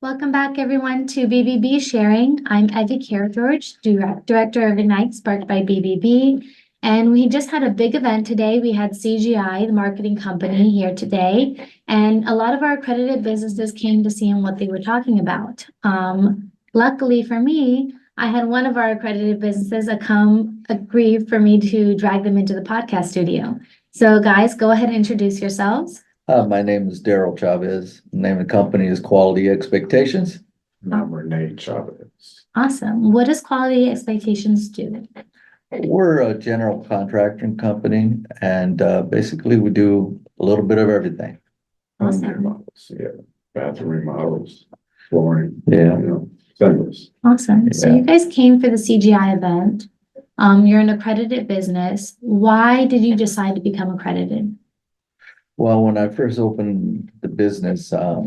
Welcome back, everyone, to BBB Sharing. I'm Evie George, Director of Ignite, sparked by BBB. And we just had a big event today. We had CGI, the marketing company, here today. And a lot of our accredited businesses came to see what they were talking about. Luckily for me, I had one of our accredited businesses agree for me to drag them into the podcast studio. So guys, go ahead and introduce yourselves. My name is Daryl Chavez. The name of the company is Quality Expectations. And I'm Renee Chavez. Awesome. What does Quality Expectations do? We're a general contracting company, and basically we do a little bit of everything. Awesome. Remodels, yeah, bathroom remodels, flooring, Yeah. fenders. Awesome. So Yeah. you guys came for the CGI event. You're an accredited business. Why did you decide to become accredited? Well, when I first opened the business, I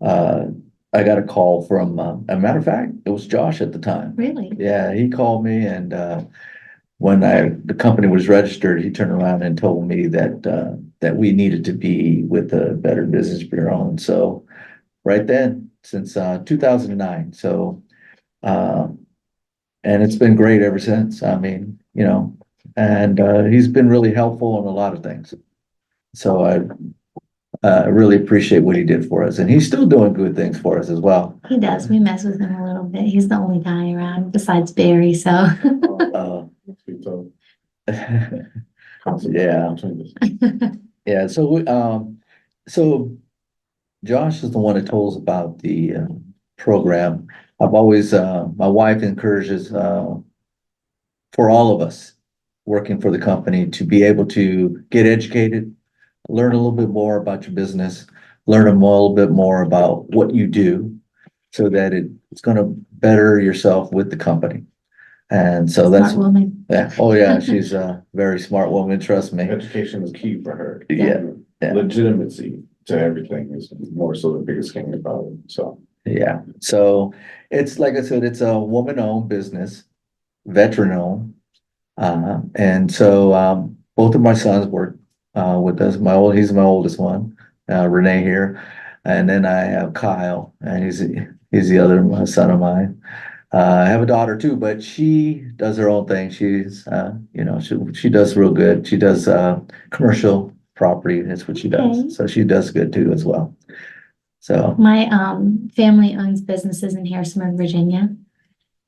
got a call from, a matter of fact, it was Josh at the time. Really? Yeah, he called me, and when the company was registered, he turned around and told me that we needed to be with the Better Business Bureau. And so right then, since 2009, so and it's been great ever since. I mean, and he's been really helpful in a lot of things. So I really appreciate what he did for us, and he's still doing good things for us as well. He does. We mess with him a little bit. He's the only guy around besides Barry, so. Must be tough. Yeah. Yeah, so Josh is the one that told us about the program. I've always, my wife encourages for all of us working for the company to be able to get educated, learn a little bit more about your business, learn a little bit more about what you do, so that it's going to better yourself with the company. And so that's, Smart woman. yeah, oh yeah, she's a very smart woman, trust me. Education is key for her. Yeah. Yeah. Legitimacy to everything is more so the biggest thing about it, so. Yeah, so it's like I said, it's a woman-owned business, veteran-owned. And so both of my sons work with us. He's my oldest one, Renee here, and then I have Kyle, and he's the other son of mine. I have a daughter too, but she does her own thing. She's she does real good. She does commercial property. That's what she does. Okay. So she does good too as well. So My family owns businesses in Harrisonburg, Virginia.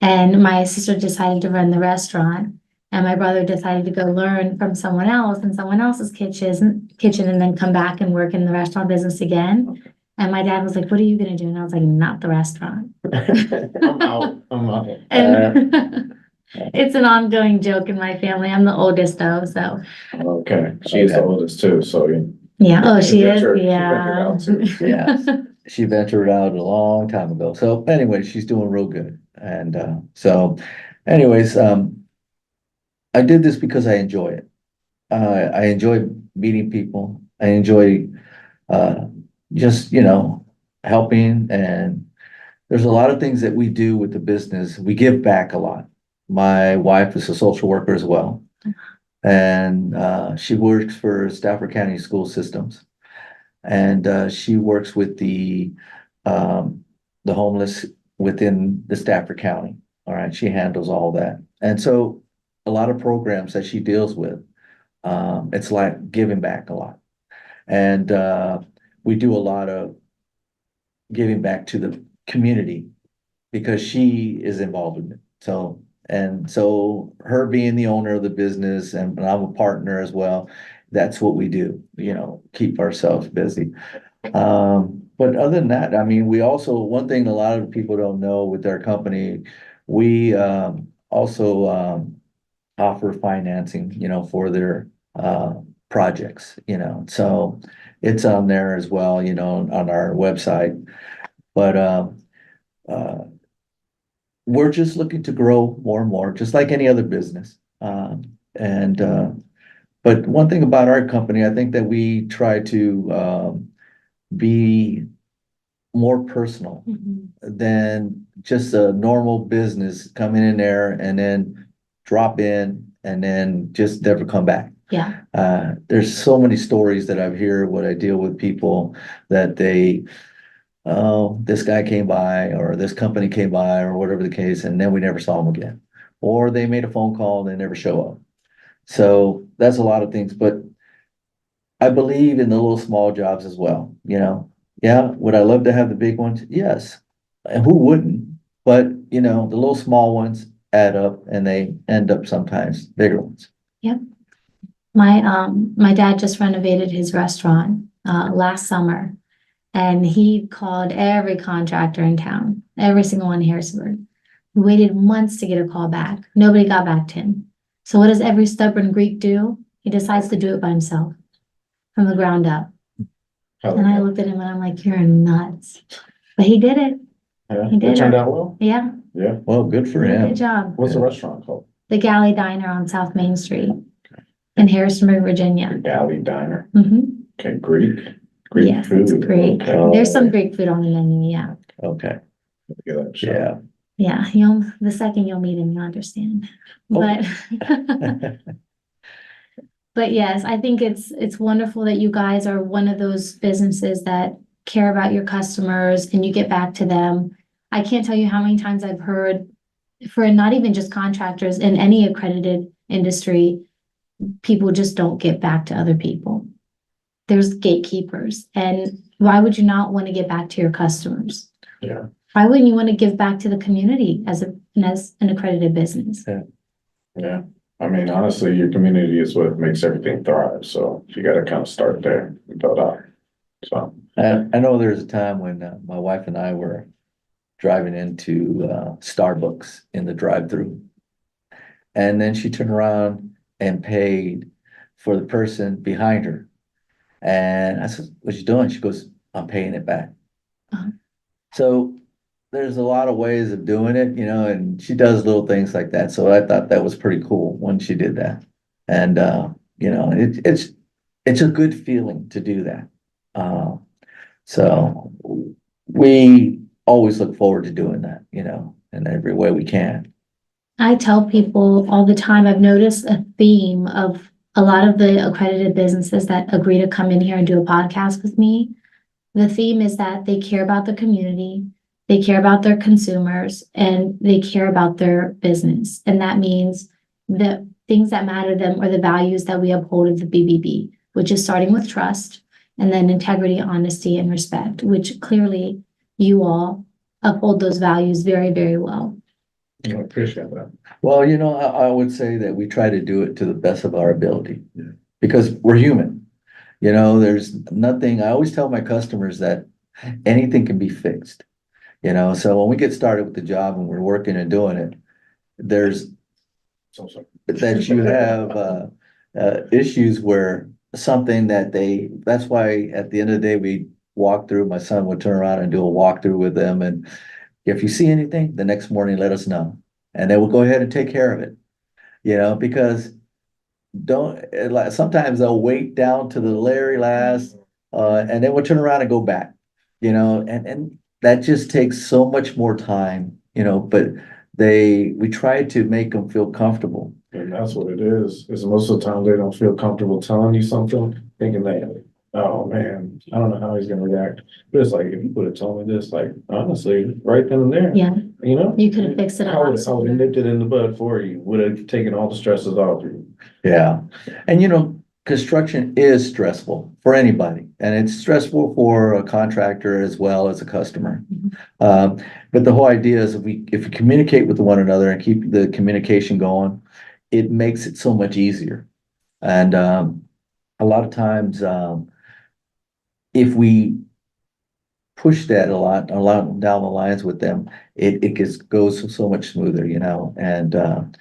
And my sister decided to run the restaurant. And my brother decided to go learn from someone else in someone else's kitchen and then come back and work in the restaurant business again. And my dad was like, "What are you gonna do?" And I was like, "Not the restaurant." I'm out. And it's an ongoing joke in my family. I'm the oldest though, so. Okay, she's the oldest too, so. Yeah, oh, she is, Ventured yeah. out too. yeah, she ventured out a long time ago. So anyway, she's doing real good. And so anyways, I did this because I enjoy it. I enjoy meeting people. I enjoy just, helping. And there's a lot of things that we do with the business. We give back a lot. My wife is a social worker as well. And she works for Stafford County School Systems. And she works with the homeless within the Stafford County. All right, she handles all that. And so a lot of programs that she deals with, it's like giving back a lot. And we do a lot of giving back to the community because she is involved in it. So her being the owner of the business, and I'm a partner as well, that's what we do, keep ourselves busy. But other than that, I mean, one thing a lot of people don't know with our company, we also offer financing, for their projects, so it's on there as well, on our website. But we're just looking to grow more and more, just like any other business. But one thing about our company, I think that we try to be more personal than just a normal business coming in there and then drop in and then just never come back. Yeah. There's so many stories that I've heard when I deal with people that they oh, this guy came by or this company came by or whatever the case, and then we never saw them again. Or they made a phone call and they never show up. So that's a lot of things, but I believe in the little small jobs as well, you know? Yeah, would I love to have the big ones? Yes. And who wouldn't? But, you know, the little small ones add up and they end up sometimes bigger ones. Yep. My dad just renovated his restaurant, last summer. And he called every contractor in town, every single one in Harrisburg. He waited months to get a call back. Nobody got back to him. So what does every stubborn Greek do? He decides to do it by himself from the ground up. And I looked at him and I'm like, you're nuts. But he did it. Yeah, He did it turned it. out well. Yeah, Yeah. Well, good for good him. job. What's the restaurant called? The Galley Diner on South Main Street in Harrisonburg, The Virginia. Galley Diner. Mhm. Okay, Greek. Greek Yes, food. it's Greek. Okay. There's some Greek food on the menu, yeah. Okay, Give that a shot. yeah. Yeah, the second you'll meet him, you'll understand. Okay. But but yes, I think it's wonderful that you guys are one of those businesses that care about your customers and you get back to them. I can't tell you how many times I've heard for not even just contractors in any accredited industry, people just don't get back to other people. There's gatekeepers, and why would you not want to get back to your customers? Yeah. Why wouldn't you want to give back to the community as an accredited business? Yeah. I mean, honestly, your community is what makes everything thrive. So you got to kind of start there and build out. So, I know there's a time when my wife and I were driving into Starbucks in the drive-through. And then she turned around and paid for the person behind her. And I said, what you doing? She goes, I'm paying it back. Uh-huh. So there's a lot of ways of doing it, you know, and she does little things like that. So I thought that was pretty cool when she did that. And you know, it's a good feeling to do that. So we always look forward to doing that, you know, in every way we can. I tell people all the time, I've noticed a theme of a lot of the accredited businesses that agree to come in here and do a podcast with me. The theme is that they care about the community, they care about their consumers, and they care about their business. And that means the things that matter to them are the values that we uphold at the BBB, which is starting with trust and then integrity, honesty, and respect, which clearly you all uphold those values very, very well. I appreciate that. Well, you know, I would say that we try to do it to the best of our ability. Yeah. Because we're human. You know, there's nothing, I always tell my customers that anything can be fixed. You know, so when we get started with the job and we're working and doing it, there's that you have issues where something that that's why at the end of the day, we walk through, my son would turn around and do a walkthrough with them. And if you see anything, the next morning, let us know. And then we'll go ahead and take care of it, you know, because sometimes they'll wait down to the very last, and then we'll turn around and go back, you know, and that just takes so much more time, you know, but we try to make them feel comfortable. And that's what it is most of the time they don't feel comfortable telling you something, thinking that, oh man, I don't know how he's gonna react. But it's like, if you would have told me this, like, honestly, right then and there. Yeah, You know? you could have fixed it a I lot would have sooner. nipped it in the bud for you, would have taken all the stresses off you. Yeah. And you know, construction is stressful for anybody, and it's stressful for a contractor as well as a customer. But the whole idea is if we communicate with one another and keep the communication going, it makes it so much easier. And a lot of times, if we push that a lot down the lines with them, it goes so much smoother, you know. And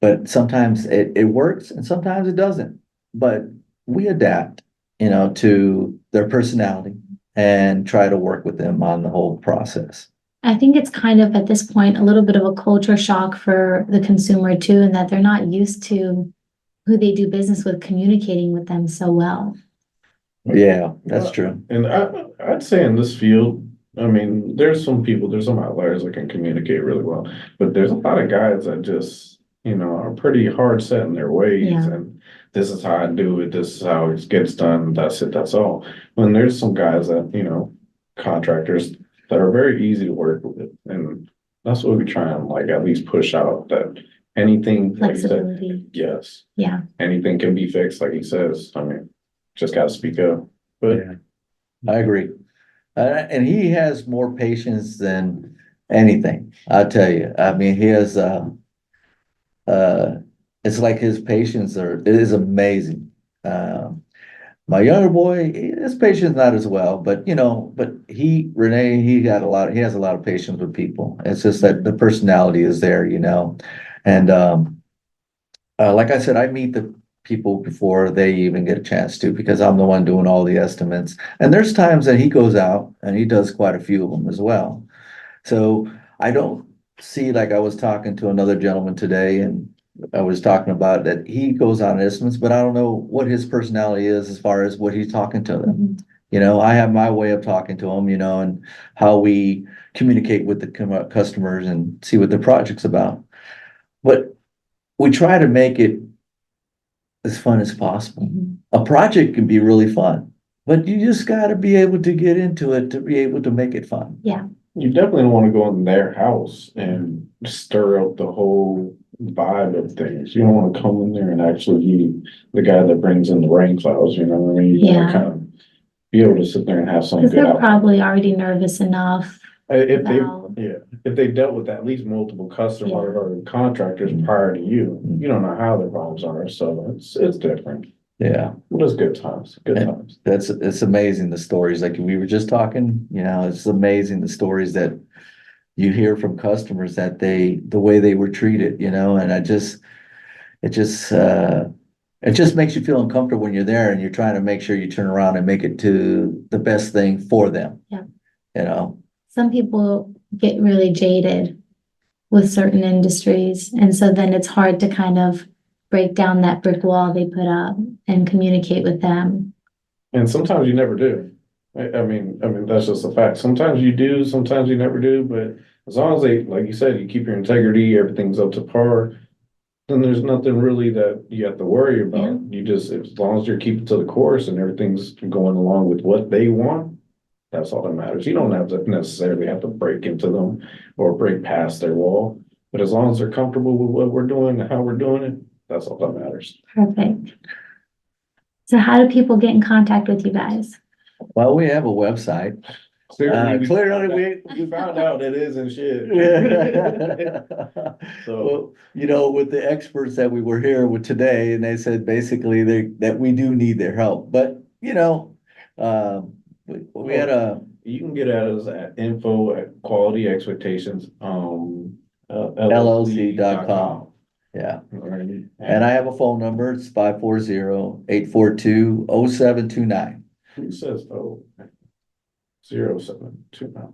but sometimes it works and sometimes it doesn't. But we adapt, you know, to their personality and try to work with them on the whole process. I think it's kind of at this point, a little bit of a culture shock for the consumer too, and that they're not used to who they do business with communicating with them so well. Yeah, that's true. And I'd say in this field, I mean, there's some outliers that can communicate really well, but there's a lot of guys that just, you know, are pretty hard set in their ways. Yeah. And this is how I do it. This is how it gets done. That's it. That's all. When there's some guys that, you know, contractors that are very easy to work with. And that's what we try and like at least push out, that anything, like you said, Flexibility. yes, Yeah. anything can be fixed, like he says. I mean, just gotta speak up. But Yeah, I agree. And he has more patience than anything, I'll tell you. I mean, he has, uh, it's like his patience it is amazing. My younger boy, his patience not as well, but Renee, he has a lot of patience with people. It's just that the personality is there, and, like I said, I meet the people before they even get a chance to, because I'm the one doing all the estimates. And there's times that he goes out and he does quite a few of them as well. So I don't see, like I was talking to another gentleman today, and I was talking about that he goes on estimates, but I don't know what his personality is as far as what he's talking to them. I have my way of talking to them, and how we communicate with the customers and see what the project's about. But we try to make it as fun as possible. A project can be really fun, but you just gotta be able to get into it to be able to make it fun. Yeah. you definitely don't want to go in their house and stir up the whole vibe of things. You don't want to come in there and actually be the guy that brings in the rain clouds, you know what I mean? You want Yeah. to kind of be able to sit there and have some Because good they're outcome. probably already nervous enough. If they, about- yeah, if they dealt with at least multiple customers Yeah. or contractors prior to you, you don't know how their problems are, so it's different. Yeah, But it's good times, good And- times. it's amazing the stories, like we were just talking, it's amazing the stories that you hear from customers that the way they were treated, and it just makes you feel uncomfortable when you're there and you're trying to make sure you turn around and make it to the best thing for them. Yeah. You know, Some people get really jaded with certain industries, and so then it's hard to kind of break down that brick wall they put up and communicate with them. And sometimes you never do. I mean, that's just a fact. Sometimes you do, sometimes you never do, but as long as they, like you said, you keep your integrity, everything's up to par, then there's nothing really that you have to worry about. You just, as long as you're keeping to the course and everything's going along with what they want, that's all that matters. You don't have to necessarily have to break into them or break past their wall. But as long as they're comfortable with what we're doing and how we're doing it, that's all that matters. Perfect. So how do people get in contact with you guys? well, we have a website. Clearly we found out it isn't shit. So, Well, with the experts that we were here with today, and they said basically that we do need their help, but we had you can get at us at info@qualityexpectations, LLC.com. Yeah. And I have a phone number. It's 540-842-0729. Who says, oh, 0729?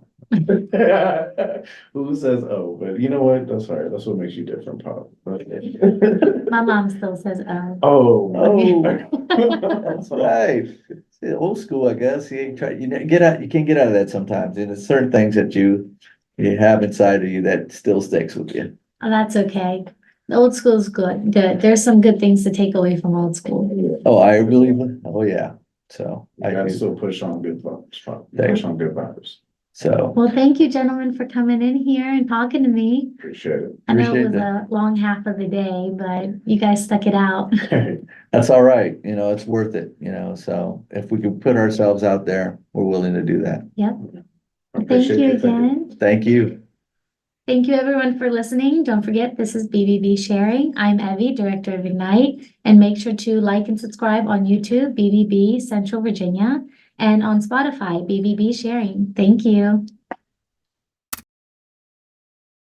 Who says, oh, but you know what? That's all right. That's what makes you different, Pop. My mom still says, Oh. That's right. See, old school, I guess. You ain't try, you get out, you can't get out of that sometimes. And there's certain things that you have inside of you that still sticks with you. oh, that's okay. The old school is good. There's some good things to take away from old school. Oh, I believe it. Oh, yeah. So I gotta still push on good vibes, Pop. Thank Push on good vibes. So Well, thank you, gentlemen, for coming in here and talking to me. Appreciate it. I know it Appreciate was a long half of the day, but you guys stuck it out. that's all right. It's worth it, so if we can put ourselves out there, we're willing to do that. Yep. Thank Appreciate you it. Thank you. again. Thank you. Thank you, everyone, for listening. Don't forget, this is BBB Sharing. I'm Evie, Director of Ignite, and make sure to like and subscribe on YouTube, BBB Central Virginia, and on Spotify, BBB Sharing. Thank you.